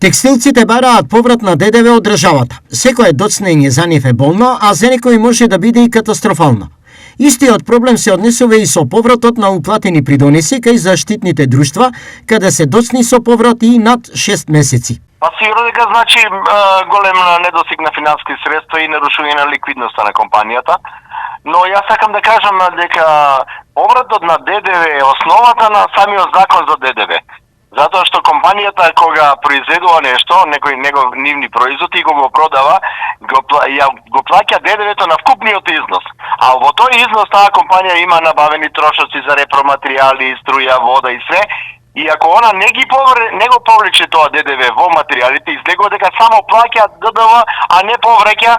Текстилците бараат поврат на ДДВ од државата. Секое доцнење за нив е болно, а за некои може да биде и катастрофално. Истиот проблем се однесува и со повратот на уплатени придонеси кај заштитните друштва, каде се доцни со поврат и над 6 месеци. Па сигурно дека значи голем недостиг на финансиски средства и нарушување на ликвидноста на компанијата. Но јас сакам да кажам дека повратот на ДДВ е основата на самиот закон за ДДВ. Затоа што компанијата кога произведува нешто, нивни производи и го продава, го плаќа ДДВ-то на вкупниот износ. А во тој износ таа компанија има набавени трошоци за repроматеријали, струја, вода и све. И ако она не го повлече тоа ДДВ во материјалите, излегува дека само плаќа ДДВ, а не повреќа,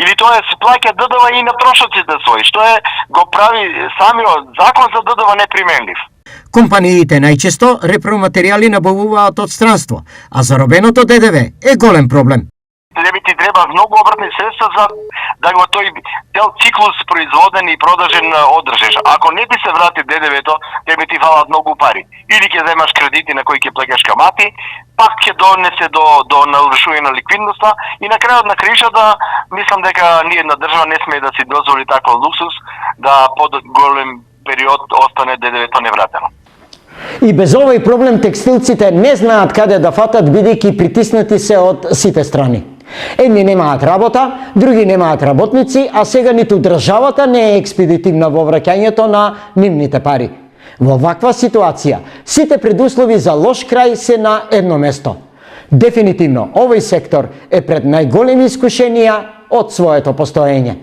или тоа се плаќа ДДВ и на трошоците своји, што го прави самиот закон за ДДВ неприменлив. Компаниите најчесто repроматеријали набавуваат од странство, а заробеното ДДВ е голем проблем. Ти треба многу обратни средства за да го тој цел циклус производен и продажен одржеш. Ако не ти се врати ДДВ-то, тебе ти фалат многу пари. Или ќе земаш кредити на кои ќе плаќаш камати, пак ќе донесе до нарушување на ликвидноста и на крајот на кришата мислам дека ние една држава не смее да си дозволи таков луксус да под голем период остане ДДВ-то невратено. И без овој проблем текстилците не знаат каде да фатат, бидејќи притиснати се од сите страни. Едни немаат работа, други немаат работници, а сега ниту државата не е експедитивна во враќањето на нивните пари. Во ваква ситуација, сите предуслови за лош крај се на едно место. Дефинитивно, овој сектор е пред најголеми искушенија од своето постоење.